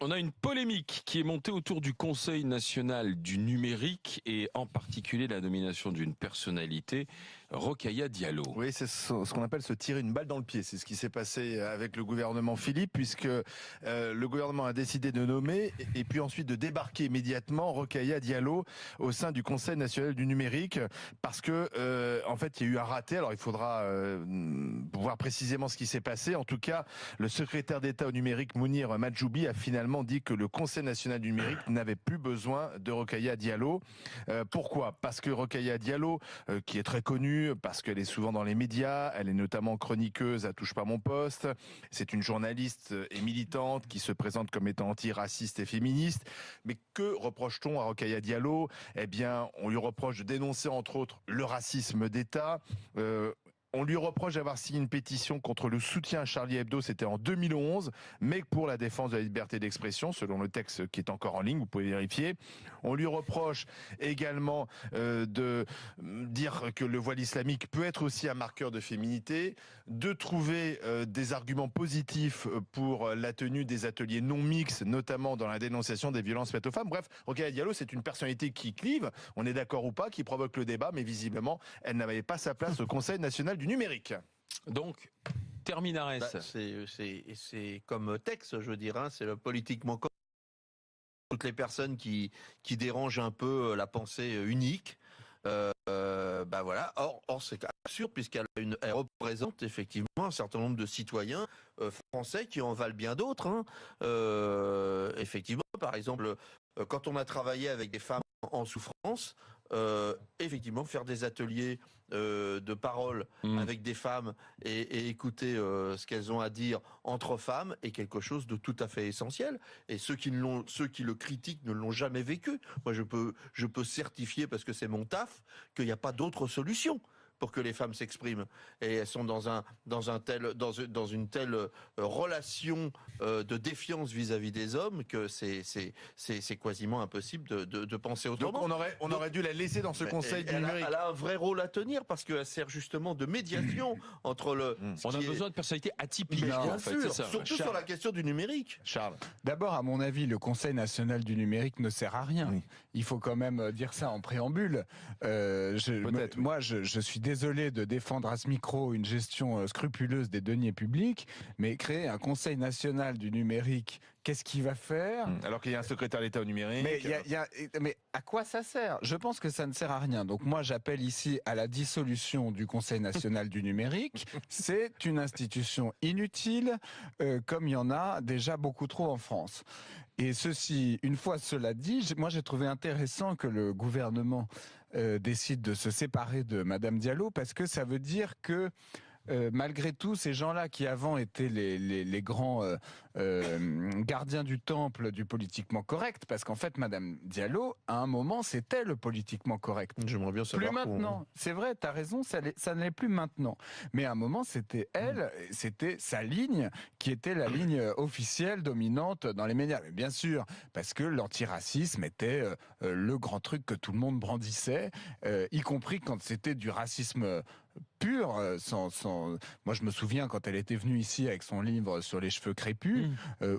On a une polémique qui est montée autour du Conseil national du numérique et en particulier la nomination d'une personnalité, Rokhaya Diallo. Oui, c'est ce qu'on appelle se tirer une balle dans le pied. C'est ce qui s'est passé avec le gouvernement Philippe, puisque le gouvernement a décidé de nommer et puis ensuite de débarquer immédiatement Rokhaya Diallo au sein du Conseil national du numérique, parce que en fait, il y a eu un raté. Alors, il faudra voir précisément ce qui s'est passé. En tout cas, le secrétaire d'État au numérique, Mounir Majoubi, a finalement dit que le Conseil national du numérique n'avait plus besoin de Rokhaya Diallo. Pourquoi ? Parce que Rokhaya Diallo, qui est très connue, parce qu'elle est souvent dans les médias, elle est notamment chroniqueuse à Touche pas mon poste, c'est une journaliste et militante qui se présente comme étant antiraciste et féministe. Mais que reproche-t-on à Rokhaya Diallo ? Eh bien, on lui reproche de dénoncer entre autres le racisme d'État. On lui reproche d'avoir signé une pétition contre le soutien à Charlie Hebdo, c'était en 2011, mais pour la défense de la liberté d'expression, selon le texte qui est encore en ligne, vous pouvez vérifier. On lui reproche également de dire que le voile islamique peut être aussi un marqueur de féminité, de trouver des arguments positifs pour la tenue des ateliers non mixtes, notamment dans la dénonciation des violences faites aux femmes. Bref, Rokhaya Diallo, c'est une personnalité qui clive, on est d'accord ou pas, qui provoque le débat, mais visiblement, elle n'avait pas sa place au Conseil national du numérique. Donc, terminares. C'est comme texte, je veux dire, hein, c'est le politiquement correct. Toutes les personnes qui dérangent un peu la pensée unique. Voilà. Or c'est absurde puisqu'elle représente effectivement un certain nombre de citoyens français qui en valent bien d'autres. Hein. Effectivement, par exemple, quand on a travaillé avec des femmes en souffrance, effectivement, faire des ateliers de parole avec des femmes et écouter ce qu'elles ont à dire entre femmes est quelque chose de tout à fait essentiel. Et ceux qui le critiquent ne l'ont jamais vécu. Moi, je peux certifier, parce que c'est mon taf, qu'il n'y a pas d'autre solution pour que les femmes s'expriment. Et elles sont dans une telle relation de défiance vis-à-vis des hommes que c'est quasiment impossible de penser autrement. Donc on aurait dû la laisser dans ce conseil du numérique. Elle a un vrai rôle à tenir parce qu'elle sert justement de médiation entre le... On a besoin de personnalités atypiques, bien en fait, sûr, c'est ça. surtout sur la question du numérique. Charles. D'abord, à mon avis, le Conseil national du numérique ne sert à rien. Oui. Il faut quand même dire ça en préambule. Moi, je suis désolé de défendre à ce micro une gestion scrupuleuse des deniers publics, mais créer un Conseil national du numérique, qu'est-ce qu'il va faire ? Alors qu'il y a un secrétaire d'État au numérique. Mais à quoi ça sert ? Je pense que ça ne sert à rien. Donc moi, j'appelle ici à la dissolution du Conseil national du numérique. C'est une institution inutile, comme il y en a déjà beaucoup trop en France. Et une fois cela dit, moi j'ai trouvé intéressant que le gouvernement décide de se séparer de Madame Diallo, parce que ça veut dire que malgré tout, ces gens-là qui avant étaient les grands gardiens du temple du politiquement correct, parce qu'en fait, Madame Diallo, à un moment, c'était le politiquement correct. J'aimerais bien savoir. Plus maintenant. C'est vrai, t'as raison, ça ne l'est plus maintenant. Mais à un moment, c'était elle, c'était sa ligne qui était la ligne officielle, dominante dans les médias. Mais bien sûr, parce que l'antiracisme était le grand truc que tout le monde brandissait, y compris quand c'était du racisme pur, moi je me souviens quand elle était venue ici avec son livre sur les cheveux crépus,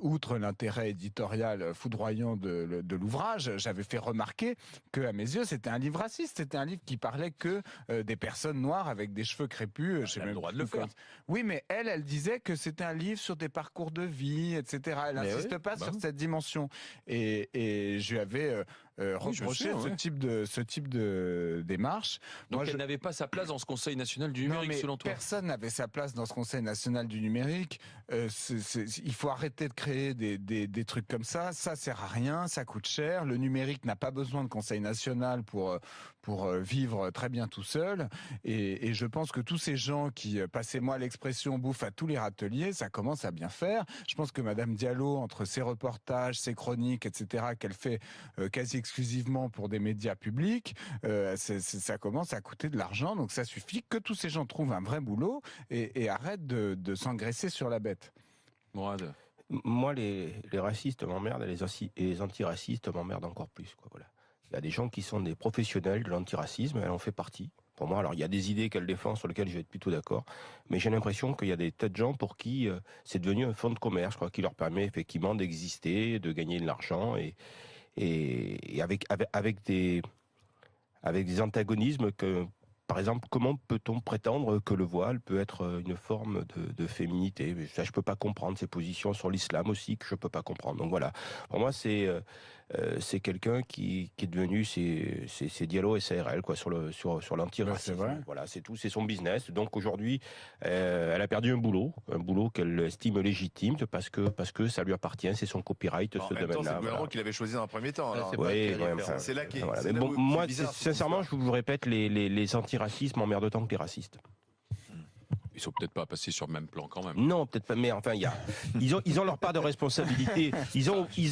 outre l'intérêt éditorial foudroyant de l'ouvrage, j'avais fait remarquer que à mes yeux c'était un livre raciste, c'était un livre qui parlait que des personnes noires avec des cheveux crépus. Elle a le droit de le faire. Oui, mais elle disait que c'était un livre sur des parcours de vie, etc. Elle n'insiste pas sur cette dimension. Et je lui avais reproché ce type de démarche. Donc elle n'avait pas sa place dans ce Conseil national du numérique, selon toi ? Personne n'avait sa place dans ce Conseil national du numérique. Il faut arrêter de créer des trucs comme ça. Ça sert à rien, ça coûte cher. Le numérique n'a pas besoin de Conseil national pour vivre très bien tout seul. Et je pense que tous ces gens qui, passez-moi l'expression, bouffent à tous les râteliers, ça commence à bien faire. Je pense que Madame Diallo, entre ses reportages, ses chroniques, etc., qu'elle fait quasi exclusivement pour des médias publics, ça commence à coûter de l'argent. Donc ça suffit que tous ces gens trouvent un vrai boulot et arrêtent de s'engraisser sur la bête. Mourad. Moi, les racistes m'emmerdent et les antiracistes m'emmerdent encore plus. Voilà. Il y a des gens qui sont des professionnels de l'antiracisme, elle en fait partie. Pour moi, alors il y a des idées qu'elle défend sur lesquelles je vais être plutôt d'accord, mais j'ai l'impression qu'il y a des tas de gens pour qui c'est devenu un fonds de commerce, quoi, qui leur permet effectivement d'exister, de gagner de l'argent et avec des antagonismes que, par exemple, comment peut-on prétendre que le voile peut être une forme de féminité? Ça, je peux pas comprendre. Ces positions sur l'islam aussi que je peux pas comprendre. Donc voilà, pour moi, c'est quelqu'un qui est devenu c'est Diallo et SARL, quoi, sur l'antiracisme. C'est vrai. Voilà, c'est tout, c'est son business. Donc aujourd'hui, elle a perdu un boulot qu'elle estime légitime parce que ça lui appartient, c'est son copyright, En ce même temps, c'est domaine-là. le gouvernement Voilà. qui l'avait choisi dans un premier temps. alors. c'est Oui, pas ouais, enfin, C'est là qui est. voilà. c'est Mais là bon, où moi, c'est bizarre, sincèrement, je vous répète, les antiracistes m'emmerdent autant que les racistes. Ils sont peut-être pas passés sur le même plan quand même. Non, peut-être pas, mais enfin, ils ont leur part de responsabilité. Ils ont aussi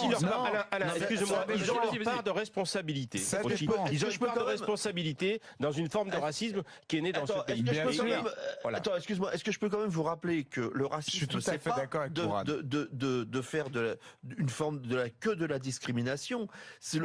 leur part. Alain, excuse-moi, ils ont leur part de responsabilité. Ça aussi. dépend. Ils ont Est-ce une que je part peux de quand même- responsabilité dans une forme de racisme qui est née dans ce Attends, pays. est-ce que je peux Bien quand sûr. même, Voilà. attends, excuse-moi, est-ce que je peux quand même vous rappeler que le racisme, Je suis tout à c'est fait pas d'accord avec Mourad. de faire une forme que de la discrimination, c'est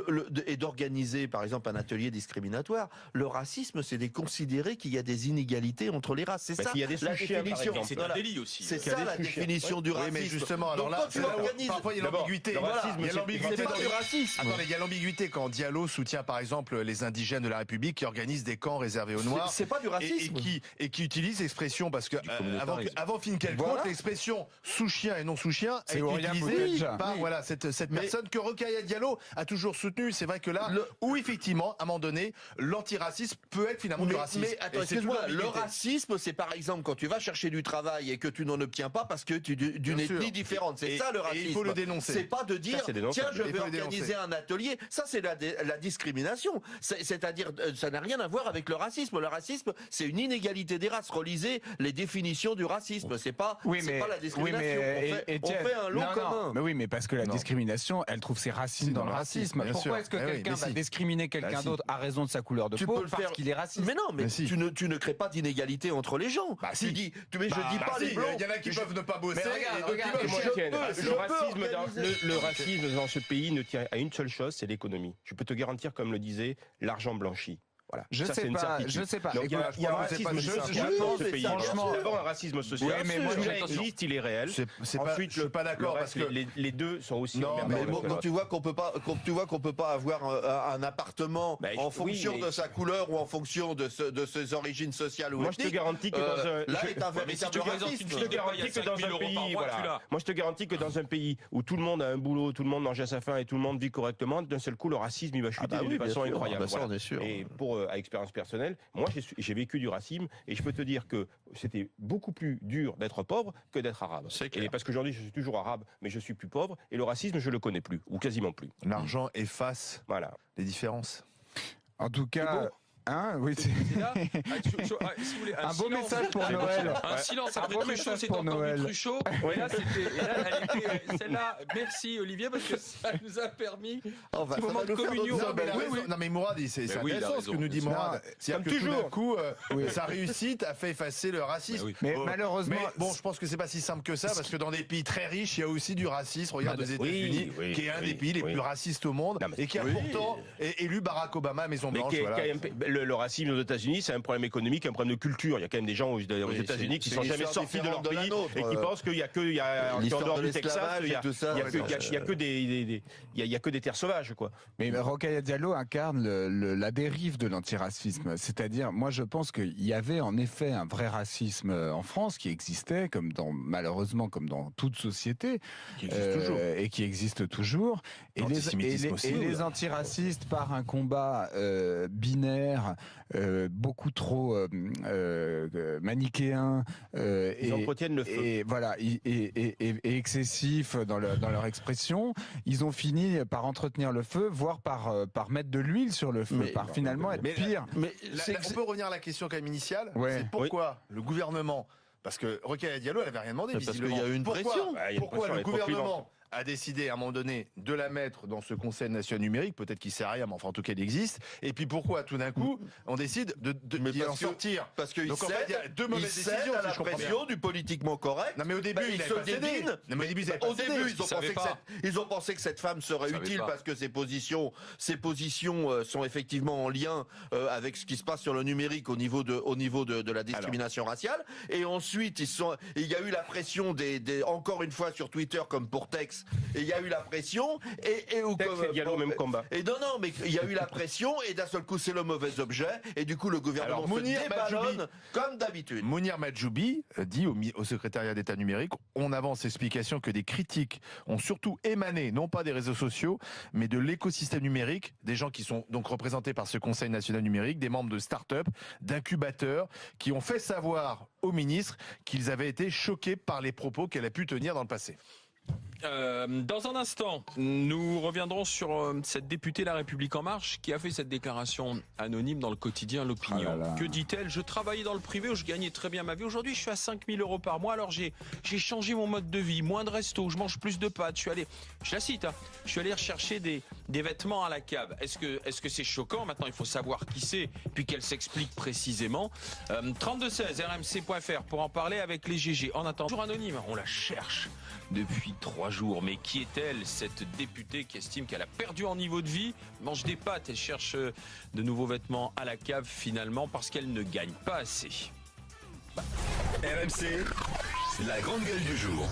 et d'organiser par exemple un atelier discriminatoire. Le racisme, c'est de considérer qu'il y a des inégalités entre les races. C'est Bah, ça qu'il y a des la sous-chiens, par définition. exemple. C'est Voilà. un délit aussi. C'est qu'il y a ça des la sous-chiens. définition du Oui, racisme. mais justement, alors Donc, là, quand tu c'est là où organises- parfois il y a D'abord, l'ambiguïté. le racisme, Il y a c'est- l'ambiguïté c'est pas dans du racisme. Attendez, il y a l'ambiguïté quand Diallo soutient par exemple les indigènes de la République qui organisent des camps réservés aux Noirs. C'est pas du Et racisme. qui utilise l'expression parce que communautarisme. avant Finkielkraut, Voilà. l'expression sous-chien et non sous-chien a C'est été Aurélien utilisée Boutelja. par Oui. voilà cette Mais- personne que Rokhaya Diallo a toujours soutenue. C'est vrai que là, où effectivement, à un moment donné, l'antiracisme peut être finalement du racisme. Mais attends, Et c'est excuse-moi, toute le l'ambiguïté. racisme, c'est par exemple quand tu vas chercher du travail et que tu n'en obtiens pas parce que tu d'une Bien sûr. ethnie différente. C'est Et- ça le et racisme. il faut le dénoncer. C'est pas de dire, c'est dénonçable. tiens, je Il vais faut le organiser dénoncer. un atelier. Ça, c'est la discrimination. C'est-à-dire, ça n'a rien à voir avec le racisme. Le racisme, c'est une inégalité des races. Relisez les définitions du racisme. C'est pas, Oui, c'est mais, pas la discrimination. oui, mais, on fait un lot non, commun. non, mais oui, mais parce que la Non. discrimination, elle trouve ses racines C'est dans le racisme. bien Pourquoi sûr. est-ce que Eh oui, quelqu'un mais va si. discriminer quelqu'un Bah si. d'autre à raison de sa couleur de Tu peau peux le parce faire. qu'il est raciste? Mais non, mais Mais si. tu ne crées pas d'inégalité entre les gens. Bah tu si. dis, mais je dis pas les blancs. Il y en a qui peuvent ne pas bosser. Mais regarde, et d'autres qui regarde, peuvent. moi, Moi, tiens, peux le organiser. racisme dans ce pays ne tient à une seule chose, c'est l'économie. Je peux te garantir, comme le disait, l'argent blanchi. Voilà. Je Ça, sais c'est une pas, certifié. je sais pas. Donc, il y a, voilà, il y a un je crois que c'est racisme pas si social simple. dans Oui, ce pays. franchement. D'abord, un racisme social. Oui, mais moi, Celui-là attention. existe, il est réel. C'est pas, Ensuite, je suis pas d'accord le parce reste, que les deux sont aussi Non, emmerdants Mais l'un bon, que quand l'autre. tu vois qu'on peut pas avoir un appartement Bah, en oui, fonction mais- de sa couleur ou en fonction de ses origines sociales ou Moi, je te ethniques, garantis que dans un... là je- est un mais si véritable tu organises racisme. une Je te fille de paille à garantis que 5 dans 000 un euros par pays, mois, tu l'as. voilà. Moi, je te garantis que dans un pays où tout le monde a un boulot, tout le monde mange à sa faim et tout le monde vit correctement, d'un seul coup, le racisme, il va chuter bah oui, d'une bien façon sûr. incroyable. Ah bah ça, Voilà. on est sûr. Et pour à expérience personnelle, moi, j'ai vécu du racisme et je peux te dire que c'était beaucoup plus dur d'être pauvre que d'être arabe. C'est clair. Et parce qu'aujourd'hui, je suis toujours arabe, mais je suis plus pauvre et le racisme, je le connais plus ou quasiment plus. l'argent efface Voilà. les différences. En tout cas, beau. hein, oui, c'est C'est là. Si vous voulez, un beau silence. message pour Noël. Un silence Un après beau Truchot, message c'est pour encore Noël. du Truchot. Et là, celle-là, merci Olivier, parce que ça nous a permis On va- petit ça moment va de nous faire communion. d'autres- Non, mais, oui, oui. non, mais Mourad, c'est Mais oui, il a intéressant ce que raison. nous dit Non, Mourad. C'est-à-dire comme que tout d'un toujours. coup, sa réussite a fait effacer le racisme. Mais oui. Mais Oh, malheureusement, mais bon, je pense que c'est pas si simple que ça, parce que dans des pays très riches, il y a aussi du racisme. Regarde aux États-Unis, oui, qui est un oui, des pays les oui. plus racistes au monde, Non, mais- et qui a Oui. pourtant élu Barack Obama à Maison Mais Blanche. Voilà. le racisme aux États-Unis, c'est un problème économique, un problème de culture. Il y a quand même des gens aux États-Unis qui c'est sont une jamais histoire sortis de leur différente de la pays nôtre, et qui pensent qu'il y a qu'en l'histoire dehors de du Texas, l'esclavage il y et a tout ça, il y a ouais, que- ça, il y a que il y a que des terres sauvages, quoi. mais Rokhaya Diallo incarne la dérive de l'antiracisme. C'est-à-dire, moi je pense qu'il y avait en effet un vrai racisme en France qui existait, malheureusement comme dans toute société, Qui existe toujours. et qui existe toujours. Et L'antisémitisme aussi, oui. les antiracistes, par un combat binaire, beaucoup trop manichéen, Ils entretiennent le feu. et voilà, et excessif dans leur expression, ils ont fini par entretenir le feu, voire par mettre de l'huile sur le feu, Mais- par finalement être mais- pire. Mais On peut revenir à la question quand même initiale. Ouais. C'est pourquoi le gouvernement, parce que Rokhaya Diallo, elle avait rien demandé. Parce visiblement. qu'il y a eu une Pourquoi, pression. Ouais, il y a une pourquoi pression, le elle est trop gouvernement a décidé à un moment donné de la mettre dans ce Conseil national numérique. Peut-être qu'il sert à rien, mais enfin en tout cas il existe. Et puis pourquoi tout d'un coup on décide d'y en sortir? Parce qu'il Donc en fait il y a deux mauvaises décisions. à la pression du politiquement correct. Non mais au début il se dédine. Non mais au début ils ont pensé que cette femme serait utile parce que ses positions sont effectivement en lien avec ce qui se passe sur le numérique au niveau de la discrimination raciale. Et ensuite il y a eu la pression encore une fois sur Twitter comme pour Tex. Et il y a eu la pression et Diallo, même combat. Et non, mais il y a eu la pression et d'un seul coup c'est le mauvais objet et du coup le gouvernement se déballonne comme d'habitude. Mounir Majoubi dit au secrétariat d'État numérique, on avance l'explication que des critiques ont surtout émané, non pas des réseaux sociaux, mais de l'écosystème numérique, des gens qui sont donc représentés par ce Conseil national numérique, des membres de start-up, d'incubateurs, qui ont fait savoir au ministre qu'ils avaient été choqués par les propos qu'elle a pu tenir dans le passé. Dans un instant, nous reviendrons sur cette députée La République En Marche qui a fait cette déclaration anonyme dans le quotidien L'Opinion. Oh là là. Que dit-elle? Je travaillais dans le privé où je gagnais très bien ma vie. Aujourd'hui, je suis à 5 000 € par mois. Alors j'ai changé mon mode de vie, moins de resto, je mange plus de pâtes. Je la cite, je suis allé rechercher des vêtements à la cave. Est-ce que c'est choquant? Maintenant, il faut savoir qui c'est, puis qu'elle s'explique précisément. 3216 rmc.fr pour en parler avec les GG. En attendant, toujours anonyme, on la cherche depuis 3 jours. Mais qui est-elle, cette députée qui estime qu'elle a perdu en niveau de vie, mange des pâtes et cherche de nouveaux vêtements à la cave finalement parce qu'elle ne gagne pas assez? RMC, la grande gueule du jour.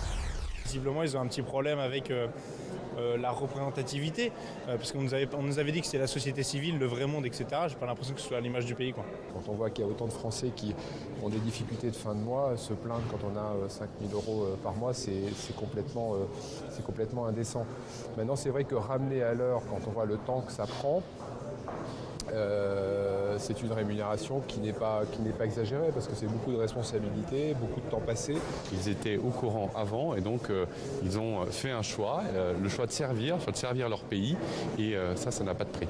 Visiblement, ils ont un petit problème avec la représentativité, parce qu'on nous avait dit que c'était la société civile, le vrai monde, etc. J'ai pas l'impression que ce soit à l'image du pays, quoi. Quand on voit qu'il y a autant de Français qui ont des difficultés de fin de mois, se plaindre quand on a 5 000 € par mois, c'est complètement indécent. Maintenant, c'est vrai que ramener à l'heure, quand on voit le temps que ça prend, c'est une rémunération qui n'est pas exagérée parce que c'est beaucoup de responsabilités, beaucoup de temps passé. Ils étaient au courant avant et donc ils ont fait un choix, le choix de servir leur pays et ça n'a pas de prix.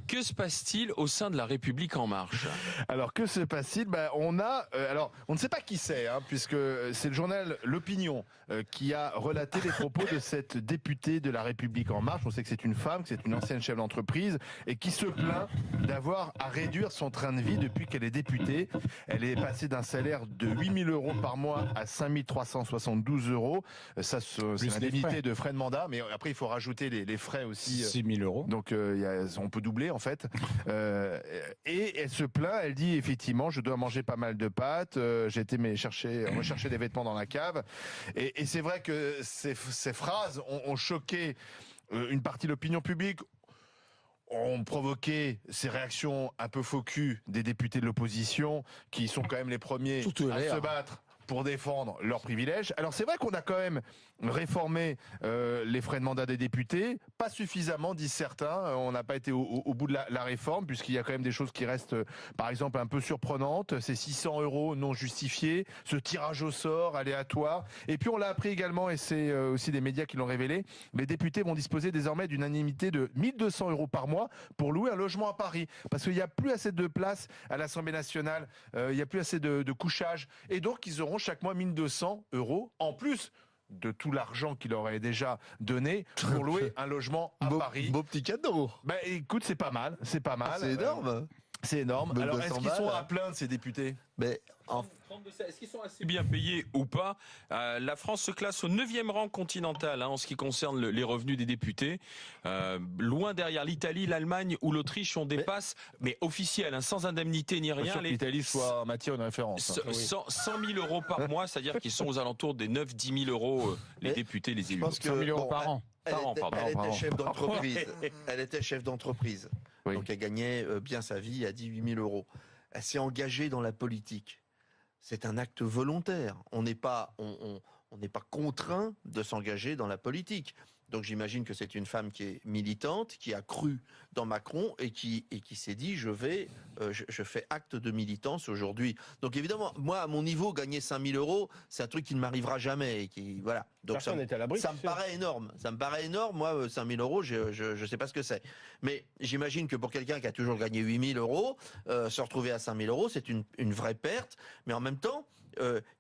Que se passe-t-il au sein de La République En Marche? Alors que se passe-t-il? On ne sait pas qui c'est, puisque c'est le journal L'Opinion qui a relaté les propos de cette députée de La République En Marche. On sait que c'est une femme, que c'est une ancienne chef d'entreprise et qui se plaint d'avoir à réduire son train de vie depuis qu'elle est députée. Elle est passée d'un salaire de 8 000 € par mois à 5 372 €. Ça, c'est l'indemnité de frais de mandat, mais après il faut rajouter les frais aussi. 6 000 €. Donc on peut doubler en fait. Et elle se plaint, elle dit effectivement je dois manger pas mal de pâtes, j'ai été rechercher des vêtements dans la cave et c'est vrai que ces phrases ont choqué une partie de l'opinion publique, ont provoqué ces réactions un peu faux cul des députés de l'opposition qui sont quand même les premiers à se battre pour défendre leurs privilèges. Alors c'est vrai qu'on a quand même réformé les frais de mandat des députés, pas suffisamment disent certains, on n'a pas été au bout de la réforme puisqu'il y a quand même des choses qui restent par exemple un peu surprenantes, ces 600 € non justifiés, ce tirage au sort aléatoire, et puis on l'a appris également et c'est aussi des médias qui l'ont révélé, les députés vont disposer désormais d'une indemnité de 1 200 € par mois pour louer un logement à Paris, parce qu'il n'y a plus assez de place à l'Assemblée nationale, il n'y a plus assez de couchage, et donc ils auront chaque mois 1 200 € en plus de tout l'argent qu'il aurait déjà donné pour louer un logement à Paris. Beau petit cadeau. Écoute, c'est pas mal. C'est énorme. C'est énorme. Alors, est-ce qu'ils sont à plaindre, ces députés? Est-ce qu'ils sont assez bien payés ou pas? La France se classe au 9e rang continental en ce qui concerne les revenus des députés. Loin derrière l'Italie, l'Allemagne ou l'Autriche, on dépasse, mais officiel, sans indemnité ni rien. L'Italie soit en matière de référence. 100 000 € par mois, c'est-à-dire qu'ils sont aux alentours des 9-10 000 € les députés, les élus. 100 000 € par an. Elle était chef d'entreprise. Elle était chef d'entreprise. Oui. Donc elle gagnait bien sa vie à 18 000 €. Elle s'est engagée dans la politique. C'est un acte volontaire. On n'est pas contraint de s'engager dans la politique. Donc j'imagine que c'est une femme qui est militante, qui a cru dans Macron et qui s'est dit je fais acte de militance aujourd'hui. Donc évidemment, moi à mon niveau, gagner 5 000 €, c'est un truc qui ne m'arrivera jamais. Voilà. Donc ça me paraît énorme. Ça me paraît énorme. Moi, 5 000 €, je sais pas ce que c'est. Mais j'imagine que pour quelqu'un qui a toujours gagné 8 000 €, se retrouver à 5 000 €, c'est une vraie perte. Mais en même temps,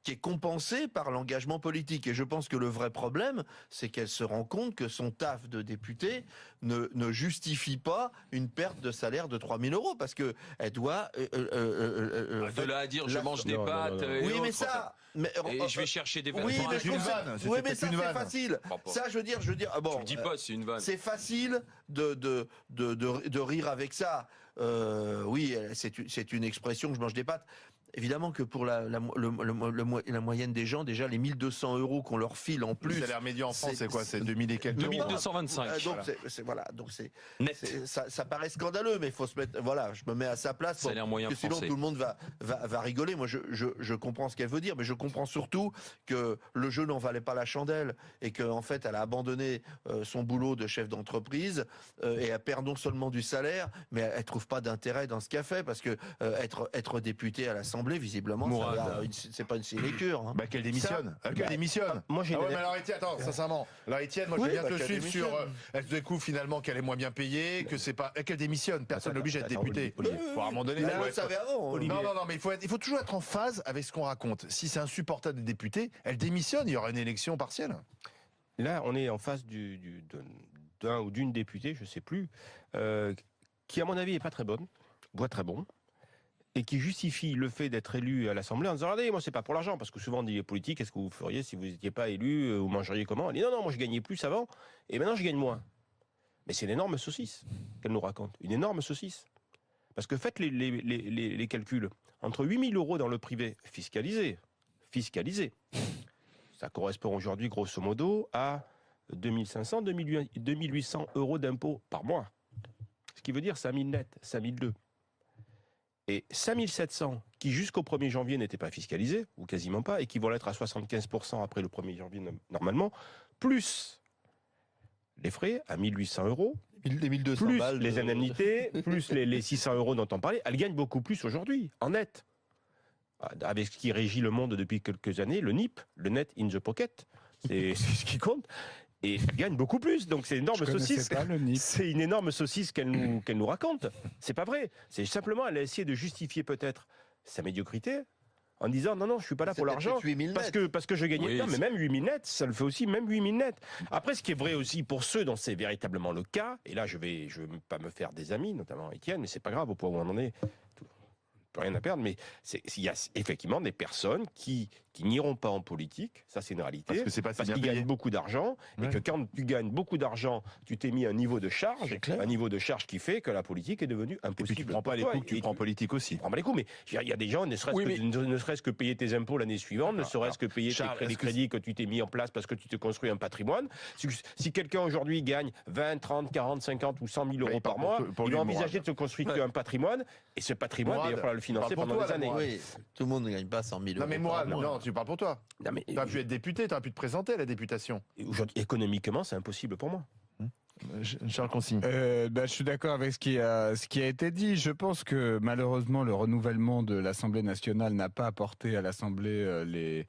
qui est compensée par l'engagement politique. Et je pense que le vrai problème, c'est qu'elle se rend compte que son taf de député ne justifie pas une perte de salaire de 3 000 euros, parce que elle doit... de là à dire je mange des pâtes... Oui, mais ça... Et je vais chercher des vêtements. Oui, mais ça c'est facile. Ça, je veux dire, bon, je dis pas, c'est une vanne. C'est facile de rire avec ça. Oui, c'est une expression que je mange des pâtes. Évidemment que pour la moyenne des gens, déjà les 1 200 euros qu'on leur file en plus. Le salaire médian en France, c'est quoi? C'est 2000 et quelques 2225. Donc ça paraît scandaleux, mais il faut se mettre. Voilà, je me mets à sa place. Salaire moyen que sinon français. tout le monde va rigoler. Moi, je comprends ce qu'elle veut dire, mais je comprends surtout que le jeu n'en valait pas la chandelle et qu'en fait, elle a abandonné son boulot de chef d'entreprise et elle perd non seulement du salaire, mais elle trouve pas d'intérêt dans ce qu'elle fait, parce que être député à l'Assemblée, visiblement, c'est pas une sinécure. Hein. Bah qu'elle démissionne. Qu'elle démissionne. Moi j'ai mais alors Étienne, attends, sincèrement. Alors Étienne, moi je veux bien te le suivre sur. Elle se découvre finalement qu'elle est moins bien payée, que c'est pas. Qu'elle démissionne. Personne n'oblige à être député. Faut à un moment donné. Elle le savait avant. Non, mais il faut toujours être en phase avec ce qu'on raconte. Si c'est insupportable des députés, elle démissionne. Il y aura une élection partielle. Là, on est en face d'un ou d'une députée, je sais plus, qui à mon avis est pas très bonne, boit très bon, et qui justifie le fait d'être élu à l'Assemblée en disant « Regardez, moi c'est pas pour l'argent, parce que souvent on dit les politiques, qu'est-ce que vous feriez si vous n'étiez pas élu, vous mangeriez comment ?» Elle dit « Non, moi je gagnais plus avant, et maintenant je gagne moins. » Mais c'est une énorme saucisse qu'elle nous raconte, une énorme saucisse. Parce que faites les calculs, entre 8 000 euros dans le privé fiscalisé, ça correspond aujourd'hui grosso modo à 2500, 2800 euros d'impôts par mois. Ce qui veut dire 5 000 net, 5 200. Et 5 700 qui jusqu'au 1er janvier n'étaient pas fiscalisés, ou quasiment pas, et qui vont l'être à 75% après le 1er janvier normalement, plus les frais à 1 800 euros, les 1200 plus balles les indemnités, plus les 600 euros dont on parlait, elle gagne beaucoup plus aujourd'hui, en net. Avec ce qui régit le monde depuis quelques années, le NIP, le Net in the Pocket, c'est ce qui compte. Et elle gagne beaucoup plus, donc c'est une énorme saucisse. C'est une énorme saucisse qu'elle nous raconte. C'est pas vrai. C'est simplement, elle a essayé de justifier peut-être sa médiocrité en disant non, je suis pas là pour l'argent parce que je gagnais. Oui, non, mais même 8 000 nets, ça le fait aussi, même 8 000 nets. Après, ce qui est vrai aussi pour ceux dont c'est véritablement le cas, et là je vais pas me faire des amis, notamment Étienne, mais c'est pas grave au point où on en est. Rien à perdre, mais il y a effectivement des personnes qui n'iront pas en politique, ça c'est une réalité, parce qu'ils gagnent beaucoup d'argent, et que quand tu gagnes beaucoup d'argent, tu t'es mis un niveau de charge qui fait que la politique est devenue impossible. Et puis tu prends pas les coups, tu prends en politique aussi. Tu prends pas les coups, mais il y a des gens, ne serait-ce que payer tes impôts l'année suivante, ne serait-ce que payer les crédits que tu t'es mis en place parce que tu te construis un patrimoine. Si quelqu'un aujourd'hui gagne 20, 30, 40, 50 ou 100 000 euros par mois, il va envisager de se construire un patrimoine, et ce patrimoine, il va falloir le financer pendant des années. Oui, tout le monde ne gagne pas 100 000 euros. Non, mais moi, non, tu parles pour toi. Tu as pu être député, tu as pu te présenter à la députation. Économiquement, c'est impossible pour moi. Charles Consigne. Je suis d'accord avec ce qui a été dit. Je pense que malheureusement, le renouvellement de l'Assemblée nationale n'a pas apporté à l'Assemblée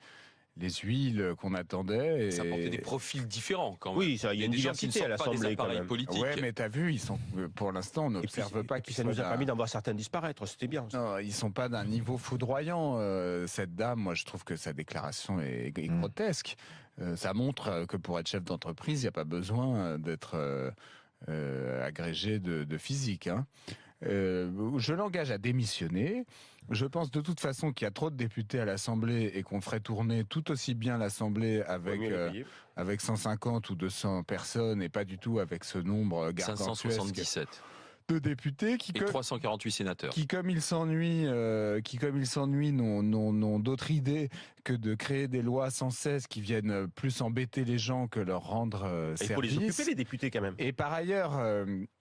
les huiles qu'on attendait. Ça apportait des profils différents quand même. Oui, il y a une diversité à l'Assemblée quand même. Politiques. Ouais, mais t'as vu, ils sont, pour l'instant, on n'observe pas qu'ils ça nous a permis d'en voir certains disparaître, c'était bien. Non, ils sont pas d'un niveau foudroyant. Cette dame, moi, je trouve que sa déclaration est grotesque. Ça montre que pour être chef d'entreprise, il n'y a pas besoin d'être agrégé de physique. Hein. Je l'engage à démissionner. Je pense de toute façon qu'il y a trop de députés à l'Assemblée et qu'on ferait tourner tout aussi bien l'Assemblée avec 150 ou 200 personnes et pas du tout avec ce nombre gargantuesque 577 de députés et 348 sénateurs qui comme ils s'ennuient n'ont d'autre idée que de créer des lois sans cesse qui viennent plus embêter les gens que leur rendre service. Il faut les occuper, les députés, quand même. Et par ailleurs,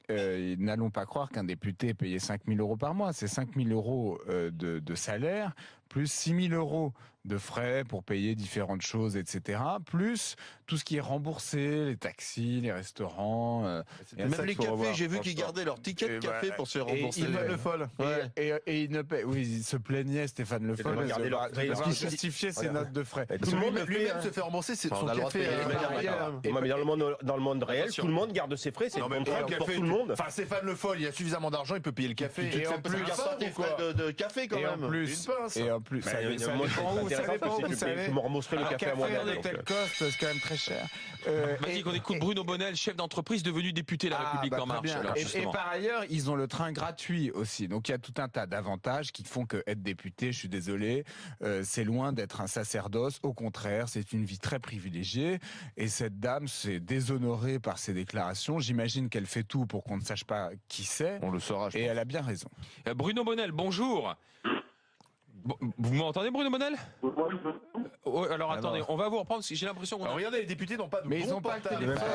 n'allons pas croire qu'un député payait 5 000 euros par mois. C'est 5 000 euros de salaire, plus 6 000 euros de frais pour payer différentes choses, etc. Plus tout ce qui est remboursé, les taxis, les restaurants. Même les cafés, j'ai vu qu'ils gardaient leur ticket de café pour se rembourser. Stéphane Le Foll. Et il ne paie. Oui, il se plaignait, Stéphane Le Foll. Il justifiait ses notes de frais. Et Tout le monde lui-même se fait rembourser son On a le droit de café. payer les médias, ailleurs. mais dans le monde réel, tout le monde garde ses frais, c'est Non, le mais contrat le pour café, tout le monde. Enfin, Stéphane Le Foll, il a suffisamment d'argent, il peut payer le café. Et en plus, tes frais de café quand Et en même. plus, Une pince. et en plus, ça Mais dépend moi, où, c'est ça intéressant dépend parce où, que vous savez. je me rembourserai le Un café à moi-même. en tel cost, c'est quand même très cher. Vas-y, qu'on écoute Bruno Bonnel, chef d'entreprise devenu député La République En très Marche. bien. Alors, Et justement. par ailleurs, ils ont le train gratuit aussi. Donc il y a tout un tas d'avantages qui font que être député, je suis désolé, c'est loin d'être un sacerdoce. Au contraire, c'est une vie très privilégiée. Et cette dame s'est déshonorée par ses déclarations. J'imagine qu'elle fait tout pour qu'on ne sache pas qui c'est. On le saura, je Et pense. elle a bien raison. Bruno Bonnel, bonjour. Vous m'entendez, Bruno Bonnel? Alors attendez, on va vous reprendre parce que j'ai l'impression qu'on a... Alors, regardez, les députés n'ont pas de Mais bons ils ont pas le portables. téléphone.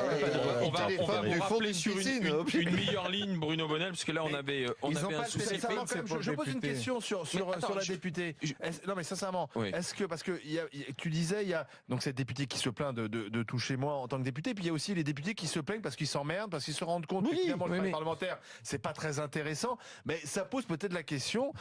On va vous rappeler sur piscine, une meilleure ligne, Bruno Bonnel, parce que là on avait Ils ont un pas le souci. téléphone. Sincèrement, quand même, je pose une question sur attends, la députée. Non, mais sincèrement, Oui. est-ce que, parce que tu disais, il y a donc cette députée qui se plaint de toucher moins en tant que député, puis il y a aussi les députés qui se plaignent parce qu'ils s'emmerdent, parce qu'ils se rendent compte que finalement le travail parlementaire, c'est pas très intéressant. Mais ça pose peut-être la question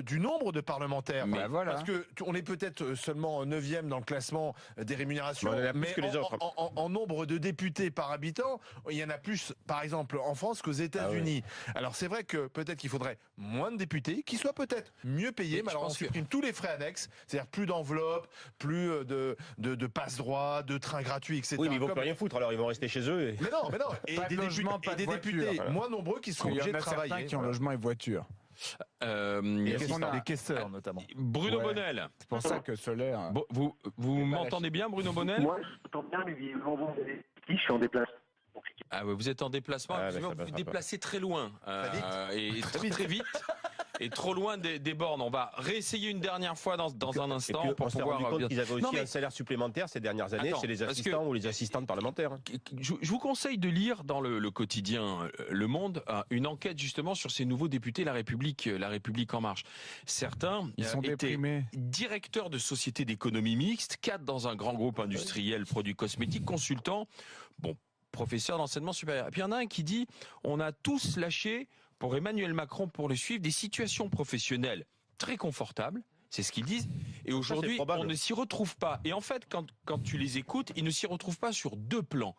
du nombre de parlementaires. Mais voilà. Parce que on est peut-être seulement 9e dans le classement des rémunérations, Mais on en a plus mais que les autres. en nombre de députés par habitant, il y en a plus, par exemple, en France qu'aux États-Unis. Alors c'est vrai que peut-être qu'il faudrait moins de députés, qui soient peut-être mieux payés, mais alors on supprime tous les frais annexes, c'est-à-dire plus d'enveloppes, plus de passe-droit, de trains gratuits, etc. Oui, mais ils vont plus rien foutre, alors ils vont rester chez eux. Mais non, et Pas de des, logement, pas de députés voiture. moins nombreux qui seront Il y en obligés de a certains travailler. qui ont logement et voiture. Les caisseurs notamment. Bruno Ouais. Bonnel, C'est pour ça que Solaire. vous m'entendez bien, Bruno Bonnel? Moi, je m'entends bien, mais je suis en déplacement. Ah ouais, vous êtes en déplacement, Ah, vous mais ça vous passera déplacez très loin et très vite et trop loin des bornes. On va réessayer une dernière fois dans un instant Et puis, pour on s'est pouvoir. rendu compte qu'ils avaient aussi Non, mais un salaire supplémentaire ces dernières années Attends, chez les parce que- assistants ou les assistantes parlementaires. hein. Je vous conseille de lire dans le quotidien Le Monde une enquête justement sur ces nouveaux députés La République En Marche. Certains Ils sont étaient déprimés. directeurs de sociétés d'économie mixte, cadres dans un grand groupe industriel produits cosmétiques, consultants, professeurs d'enseignement supérieur. Et puis il y en a un qui dit on a tous lâché pour Emmanuel Macron pour le suivre des situations professionnelles très confortables. C'est ce qu'ils disent. Et aujourd'hui, probable. on ne s'y retrouve pas. Et en fait, quand tu les écoutes, ils ne s'y retrouvent pas sur deux plans.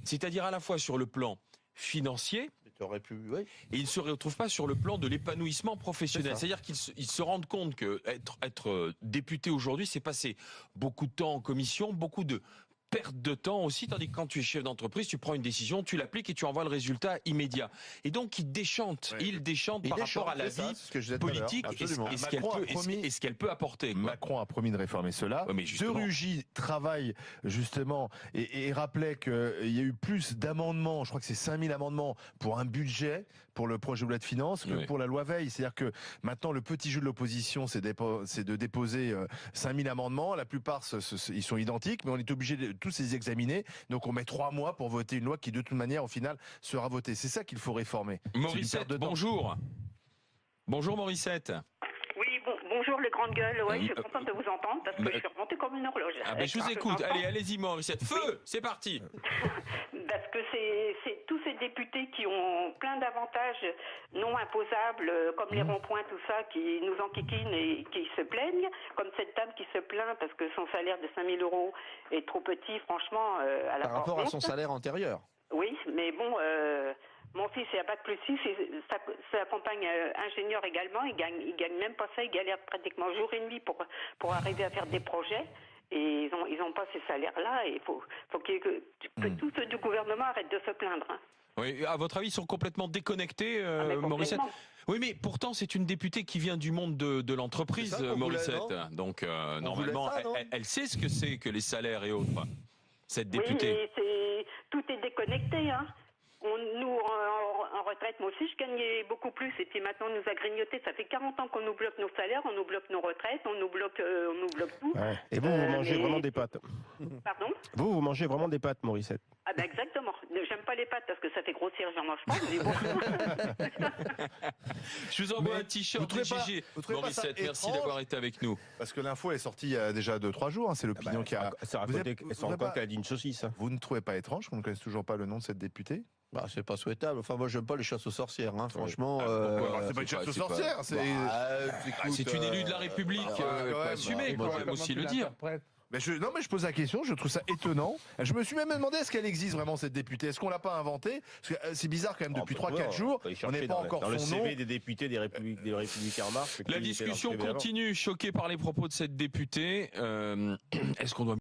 C'est-à-dire à la fois sur le plan financier, T'aurais pu, oui. et ils ne se retrouvent pas sur le plan de l'épanouissement professionnel. C'est-à-dire qu'ils se rendent compte que être député aujourd'hui, c'est passer beaucoup de temps en commission, beaucoup de perte de temps aussi, tandis que quand tu es chef d'entreprise, tu prends une décision, tu l'appliques et tu envoies le résultat immédiat. Et donc, ils déchantent par rapport à la vie politique et ce qu'elle peut apporter. Quoi. Macron a promis de réformer cela. Ouais, mais justement. De Rugy travaille justement et rappelait qu'il y a eu plus d'amendements, je crois que c'est 5000 amendements pour un budget, pour le projet de loi de finances, que pour la loi Veil. C'est-à-dire que maintenant, le petit jeu de l'opposition, c'est de déposer 5000 amendements. La plupart, ils sont identiques, mais on est obligé de tous les examiner. Donc on met 3 mois pour voter une loi qui, de toute manière, au final, sera votée. C'est ça qu'il faut réformer. Morissette, bonjour. Bonjour Morissette. Oui, bonjour les grandes gueules. Ouais, je suis contente de vous entendre parce que je suis remontée comme une horloge. Je vous écoute. Allez-y Morissette. Feu, c'est parti. Parce que c'est tous ces députés qui ont plein d'avantages non imposables, comme les ronds-points, tout ça, qui nous enquiquinent et qui se plaignent, comme cette dame qui se plaint parce que son salaire de 5 000 € est trop petit, franchement, à la Par rapport à son salaire antérieur. Oui, mais bon, mon fils est à bac plus 6, et sa compagne ingénieur également, il gagne même pas ça, il galère pratiquement jour et nuit pour arriver à faire des projets. Et ils ont pas ces salaires-là. Et il faut que tout du gouvernement arrête de se plaindre. Hein. Oui, à votre avis, ils sont complètement déconnectés, Morissette. Oui, mais pourtant, c'est une députée qui vient du monde de l'entreprise, Morissette. Donc, normalement, elle sait ce que c'est que les salaires et autres. Cette députée. Oui, tout est déconnecté. Hein. Nous, en retraite, moi aussi, je gagnais beaucoup plus. Et puis maintenant, on nous a grignoté. Ça fait 40 ans qu'on nous bloque nos salaires, on nous bloque nos retraites, on nous bloque tout. Ouais. Et vous mangez vraiment des pâtes. Pardon ? Vous mangez vraiment des pâtes, Morissette. Ah ben exactement. J'aime pas les pâtes parce que ça fait grossir, j'en mange pas. Mais bon. Je vous envoie Mais un t-shirt vous trouvez pas- GG. vous trouvez pas ça Morissette, merci étrange d'avoir été avec nous. Parce que l'info est sortie il y a déjà 2-3 jours, hein, c'est l'opinion qui a... Ça Vous racontait, êtes- elle vous se rend avez compte pas- qu'elle a dit une saucisse. Vous ne trouvez pas étrange qu'on ne connaisse toujours pas le nom de cette députée? Bah, c'est pas souhaitable. Enfin, moi, j'aime pas les chasses aux sorcières, hein, franchement. C'est pas une chasse aux sorcières, c'est... C'est une élue de la République, quand même, assumée quand même aussi le dire. Mais non, mais je pose la question, je trouve ça étonnant. Je me suis même demandé, est-ce qu'elle existe vraiment, cette députée? Est-ce qu'on l'a pas inventée? Parce que c'est bizarre quand même, depuis 3-4 jours, on n'est pas encore dans le son nom. CV des députés des Républicains en marche. La discussion continue, choqué par les propos de cette députée. Est-ce qu'on doit